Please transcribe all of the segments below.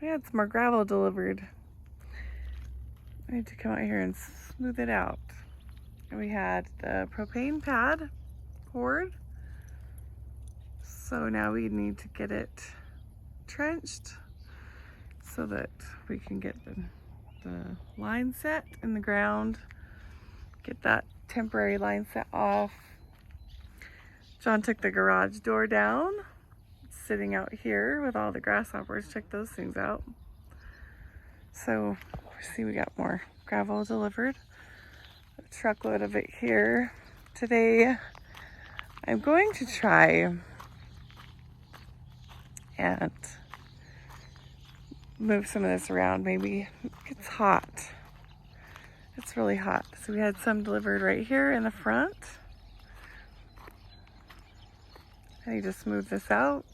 We had some more gravel delivered. I need to come out here and smooth it out. And we had the propane pad poured. So now we need to get it trenched so that we can get the line set in the ground, get that temporary line set off. John took the garage door down. It's sitting out here with all the grasshoppers. Check those things out. So, see, we got more gravel delivered. A truckload of it here. Today, I'm going to try and move some of this around. Maybe it's hot. It's really hot. So we had some delivered right here in the front. I need to smooth this out.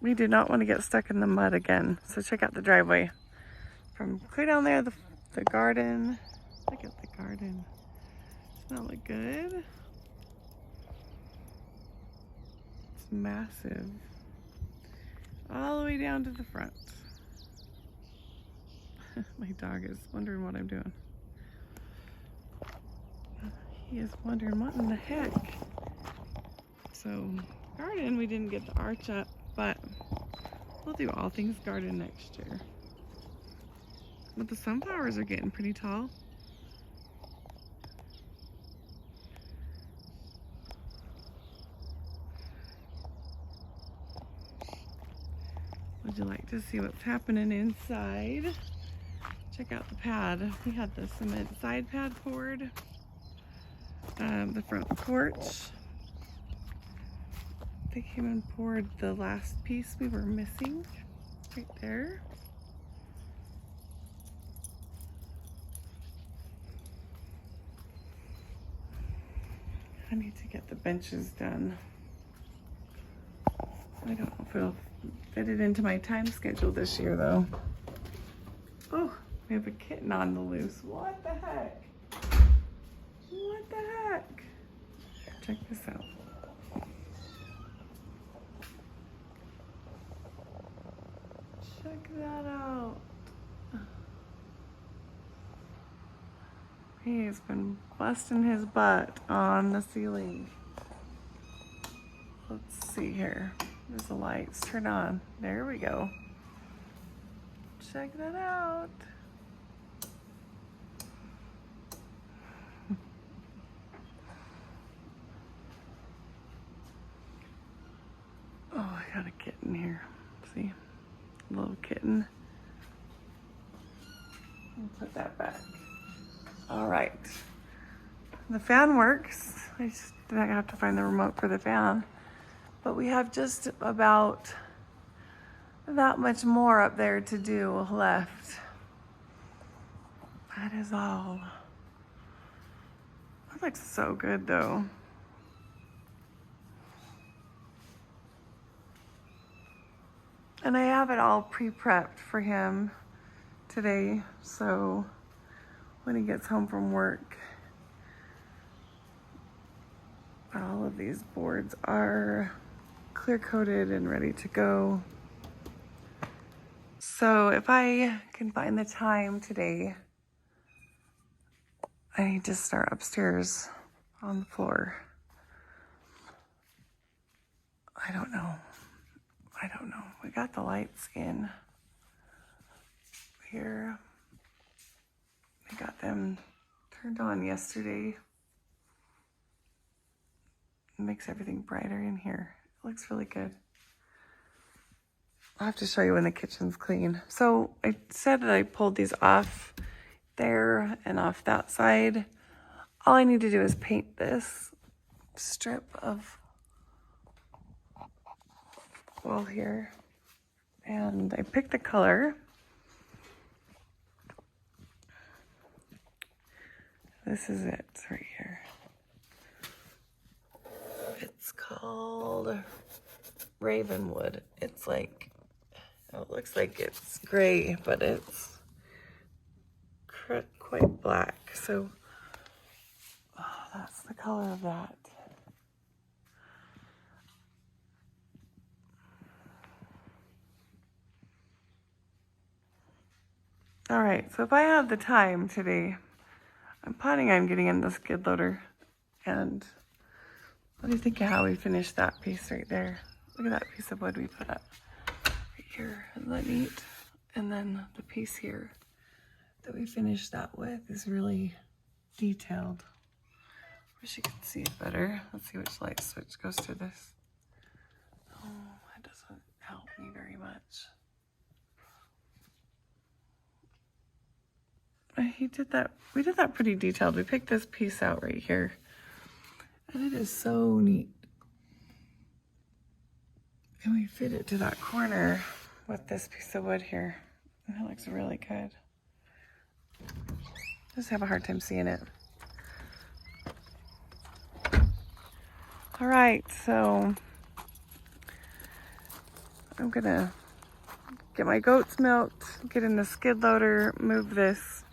We do not want to get stuck in the mud again. So check out the driveway. From clear down there, the garden. Look at the garden. Doesn't that look good? It's massive. All the way down to the front. My dog is wondering what I'm doing. He is wondering what in the heck. So, garden, we didn't get the arch up, but we'll do all things garden next year. But the sunflowers are getting pretty tall. Would you like to see what's happening inside? Check out the pad. We had the cement side pad poured. The front porch. They came and poured the last piece we were missing right there. I need to get the benches done. I don't know if it'll fit it into my time schedule this year though. Oh, we have a kitten on the loose. What the heck? What the heck? Check this out. Check that out. He's been busting his butt on the ceiling. Let's see here. There's the lights. Turn on. There we go. Check that out. Oh, I got a kitten here. See? A little kitten. I'll put that back. All right. The fan works. I just have to find the remote for the fan. But we have just about that much more up there to do left. That is all. That looks so good though. And I have it all pre-prepped for him today, so when he gets home from work, all of these boards are clear coated and ready to go. So if I can find the time today, I need to start upstairs on the floor. I don't know. We got the lights in here. We got them turned on yesterday. It makes everything brighter in here. It looks really good. I'll have to show you when the kitchen's clean. So I said that I pulled these off there and off that side. All I need to do is paint this strip of wall here. And I picked the color. This is it right here. It's called Ravenwood. It's like, oh, it looks like it's gray, but it's quite black. So that's the color of that. All right, so if I have the time today, I'm planning on getting in the skid loader. And what do you think of how we finished that piece right there? Look at that piece of wood we put up right here. Isn't that neat? And then the piece here that we finished that with is really detailed. Wish you could see it better. Let's see which light switch goes to this. Oh, it doesn't help me very much. He did that. We did that pretty detailed. We picked this piece out right here, and it is so neat. And we fit it to that corner with this piece of wood here. And it looks really good. Just have a hard time seeing it. All right, so I'm gonna get my goats milked, get in the skid loader, move this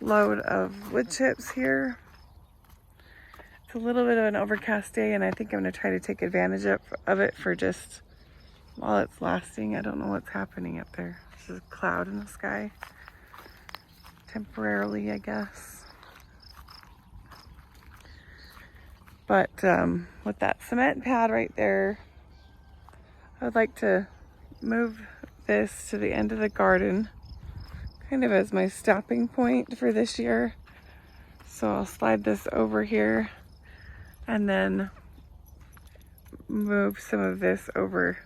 load of wood chips here. It's a little bit of an overcast day, and I think I'm gonna try to take advantage of it for just while it's lasting. I don't know what's happening up there. There's a cloud in the sky. Temporarily, I guess. But with that cement pad right there, I would like to move this to the end of the garden, kind of as my stopping point for this year. So I'll slide this over here and then move some of this over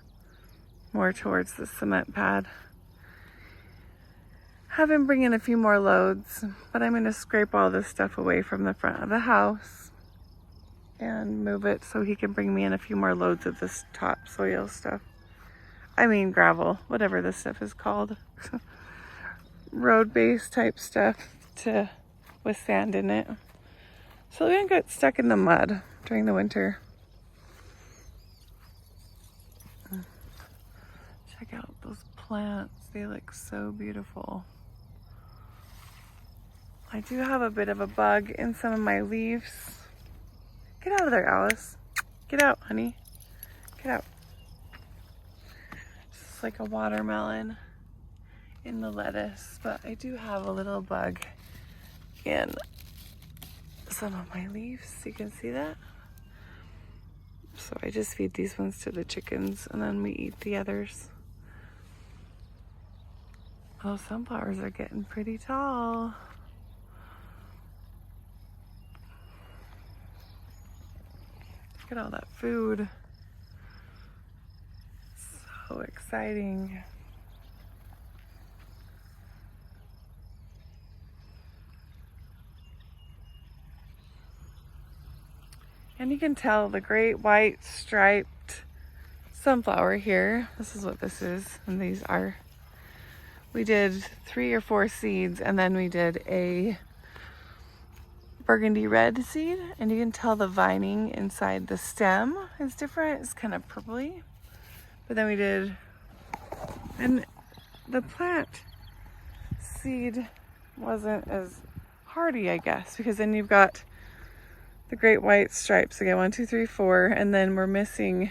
more towards the cement pad. Have him bring in a few more loads, but I'm gonna scrape all this stuff away from the front of the house and move it so he can bring me in a few more loads of this topsoil stuff. I mean gravel, whatever this stuff is called. Road base type stuff with sand in it. So we don't get stuck in the mud during the winter. Check out those plants, they look so beautiful. I do have a bit of a bug in some of my leaves. Get out of there, Alice. Get out, honey. Get out. It's like a watermelon in the lettuce, but I do have a little bug in some of my leaves. You can see that. So I just feed these ones to the chickens and then we eat the others. Oh, sunflowers are getting pretty tall. Look at all that food. So exciting. And you can tell the great white striped sunflower here. This is what this is, and these are. We did 3 or 4 seeds, and then we did a burgundy red seed, and you can tell the vining inside the stem is different. It's kind of purpley. But then we did, and the plant seed wasn't as hardy, I guess, because then you've got the great white stripes again, 1, 2, 3, 4, and then we're missing,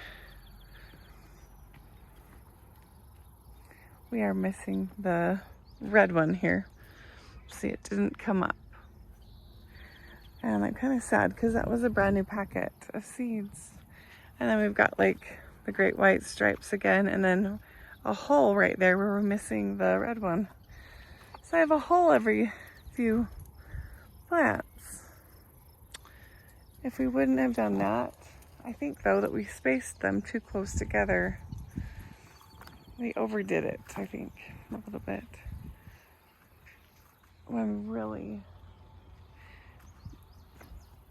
we are missing the red one here. See, it didn't come up. And I'm kind of sad because that was a brand new packet of seeds. And then we've got like the great white stripes again, and then a hole right there where we're missing the red one. So I have a hole every few plants. If we wouldn't have done that, I think though that we spaced them too close together. We overdid it, I think, a little bit. When really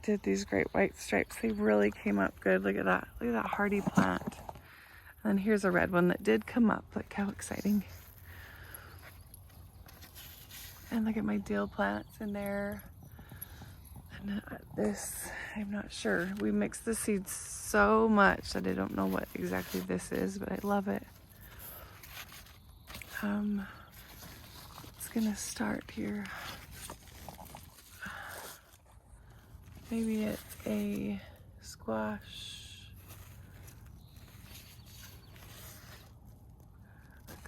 did these great white stripes, they really came up good. Look at that. Look at that hardy plant. And then here's a red one that did come up. Look how exciting. And look at my dill plants in there. And this, I'm not sure. We mixed the seeds so much that I don't know what exactly this is, but I love it. It's gonna start here. Maybe it's a squash.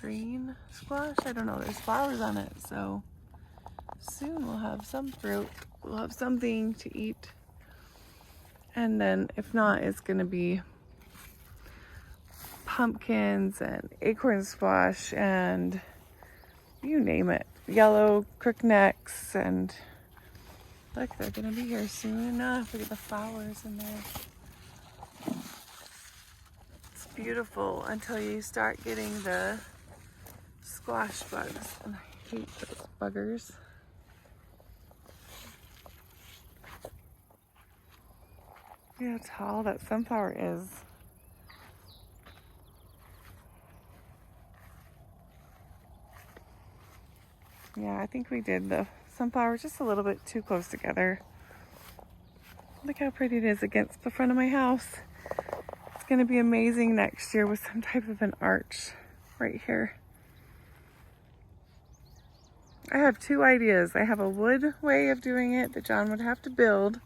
green squash. I don't know, there's flowers on it, so soon we'll have some fruit. We'll have something to eat. And then if not, it's gonna be pumpkins and acorn squash and you name it. Yellow crooknecks, and look, they're gonna be here soon enough. Look at the flowers in there. It's beautiful until you start getting the squash bugs, and I hate those buggers. See how tall that sunflower is. Yeah, I think we did the sunflowers just a little bit too close together. Look how pretty it is against the front of my house. It's gonna be amazing next year with some type of an arch right here. I have two ideas. I have a wood way of doing it that John would have to build,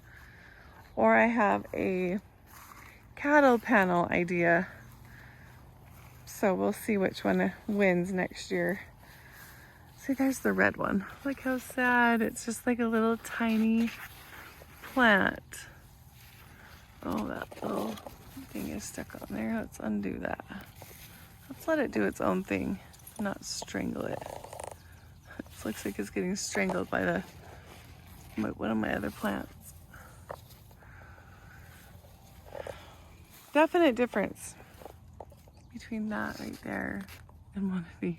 or I have a cattle panel idea. So we'll see which one wins next year. See, there's the red one. Look how sad. It's just like a little tiny plant. Oh, that little thing is stuck on there. Let's undo that. Let's let it do its own thing, not strangle it. It looks like it's getting strangled by one of my other plants. Definite difference between that right there and one of these.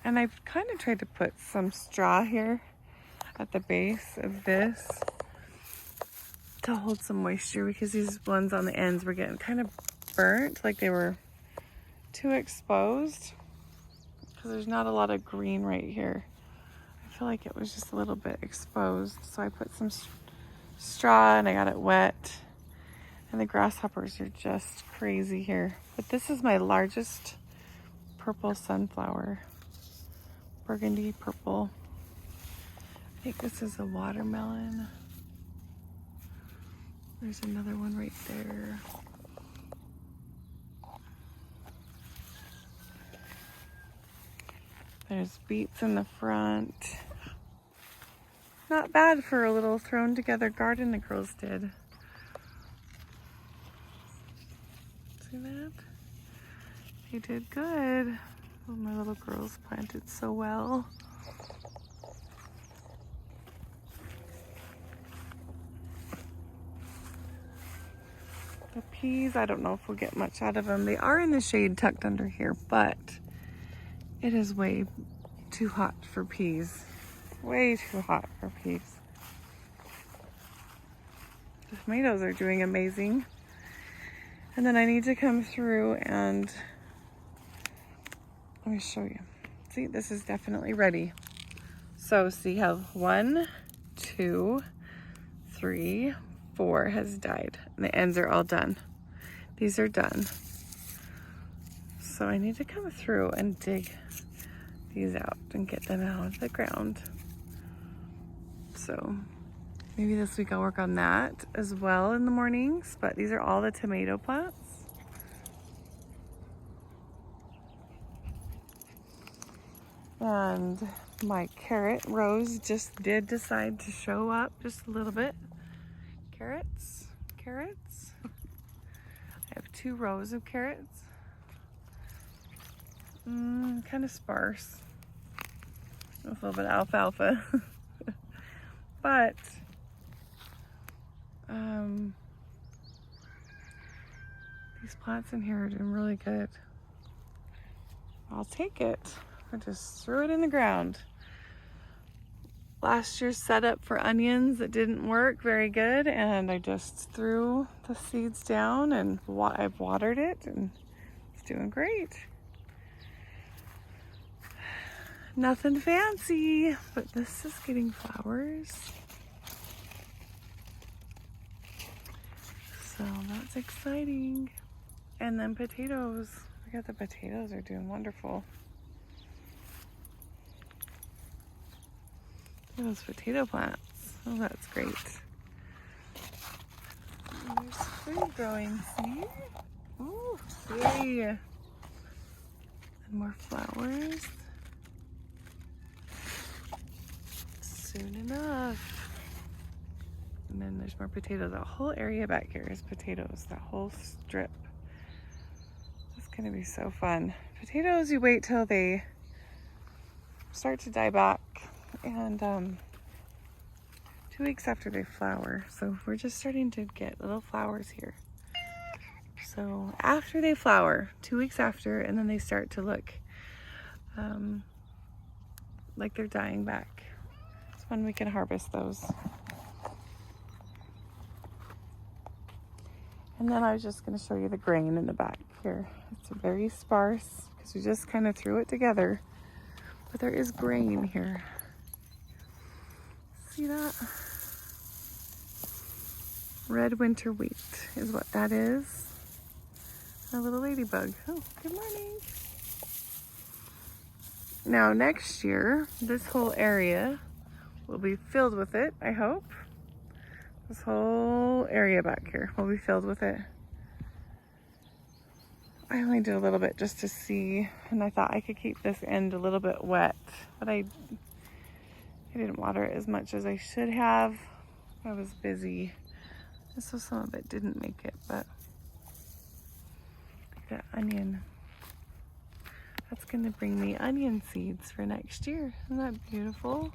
And I've kind of tried to put some straw here at the base of this to hold some moisture, because these ones on the ends were getting kind of burnt, like they were too exposed, because there's not a lot of green right here. I feel like it was just a little bit exposed, so I put some straw and I got it wet, and the grasshoppers are just crazy here. But this is my largest purple sunflower. Burgundy purple. I think this is a watermelon. There's another one right there. There's beets in the front. Not bad for a little thrown together garden the girls did. See that? They did good. Oh, my little girls planted so well. The peas, I don't know if we'll get much out of them. They are in the shade tucked under here, but it is way too hot for peas. Way too hot for peas. The tomatoes are doing amazing. And then I need to come through and let me show you. See, this is definitely ready. So see how 1, 2, 3, 4 has died. And the ends are all done. These are done. So I need to come through and dig these out and get them out of the ground. So maybe this week I'll work on that as well in the mornings, but these are all the tomato plants. And my carrot rows just did decide to show up just a little bit. Carrots. I have 2 rows of carrots. Kind of sparse. With a little bit of alfalfa. But these plants in here are doing really good. I'll take it. I just threw it in the ground. Last year's setup for onions, it didn't work very good, and I just threw the seeds down and I've watered it, and it's doing great. Nothing fancy, but this is getting flowers. So that's exciting. And then potatoes. Look at the potatoes are doing wonderful. Look at those potato plants. Oh, that's great. There's There's food growing, see? Ooh, yay! And more flowers. Soon enough. And then there's more potatoes. The whole area back here is potatoes. That whole strip. It's gonna be so fun. Potatoes, you wait till they start to die back, and 2 weeks after they flower. So we're just starting to get little flowers here. So after they flower, 2 weeks after, and then they start to look like they're dying back. It's when we can harvest those. And then I was just going to show you the grain in the back here. It's very sparse because we just kind of threw it together. But there is grain here. See that? Red winter wheat is what that is. A little ladybug. Oh, good morning. Now next year, this whole area will be filled with it, I hope. This whole area back here will be filled with it. I only did a little bit just to see, and I thought I could keep this end a little bit wet, but I didn't water it as much as I should have. I was busy, and so some of it didn't make it, but that onion, that's going to bring me onion seeds for next year. Isn't that beautiful?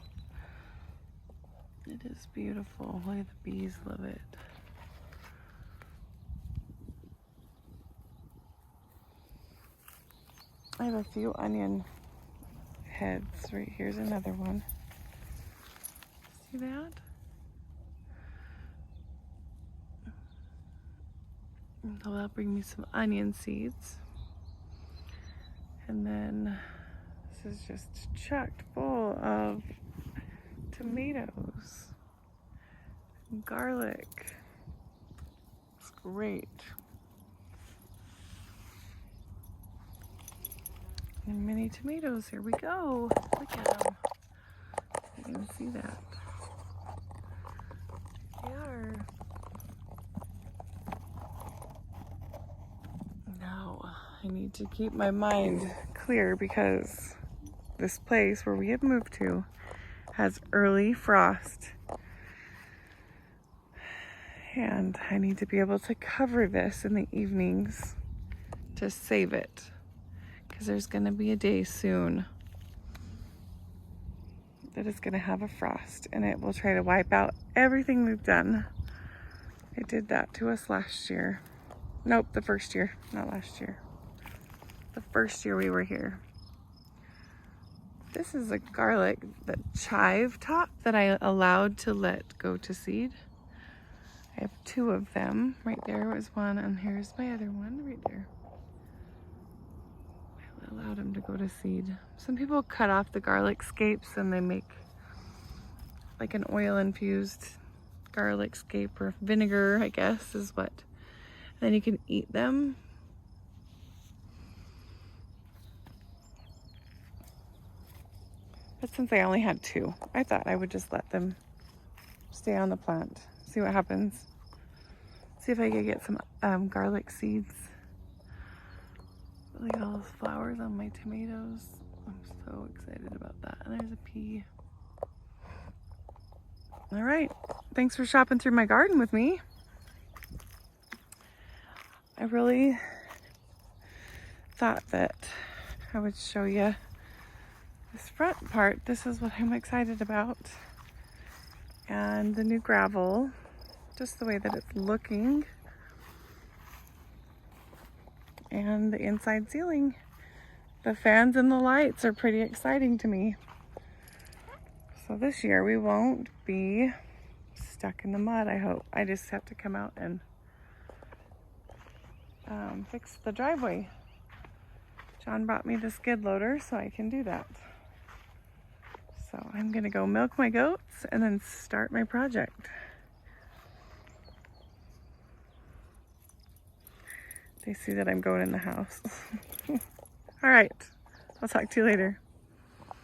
It is beautiful. Look at the bees, love it. I have a few onion heads. Right here's another one. See that? So that'll bring me some onion seeds. And then this is just chocked full of tomatoes, garlic. It's great. And mini tomatoes, here we go. Look at them. You can see that. They are. Now, I need to keep my mind clear because this place where we have moved to has early frost. And I need to be able to cover this in the evenings to save it. Because there's going to be a day soon that is going to have a frost, and it will try to wipe out everything we've done. It did that to us last year. Nope, the first year, not last year. The first year we were here. This is a garlic, the chive top that I allowed to let go to seed. I have 2 of them. Right there was one, and here's my other one right there. Allowed them to go to seed. Some people cut off the garlic scapes and they make like an oil infused garlic scape, or vinegar, I guess is what. And then you can eat them. But since I only had 2, I thought I would just let them stay on the plant. See what happens. See if I could get some garlic seeds. Look at all those flowers on my tomatoes. I'm so excited about that. And there's a pea. All right. Thanks for shopping through my garden with me. I really thought that I would show you this front part. This is what I'm excited about. And the new gravel, just the way that it's looking. And the inside ceiling. The fans and the lights are pretty exciting to me. So this year we won't be stuck in the mud, I hope. I just have to come out and fix the driveway. John brought me the skid loader so I can do that. So I'm gonna go milk my goats and then start my project. They see that I'm going in the house. All right, I'll talk to you later.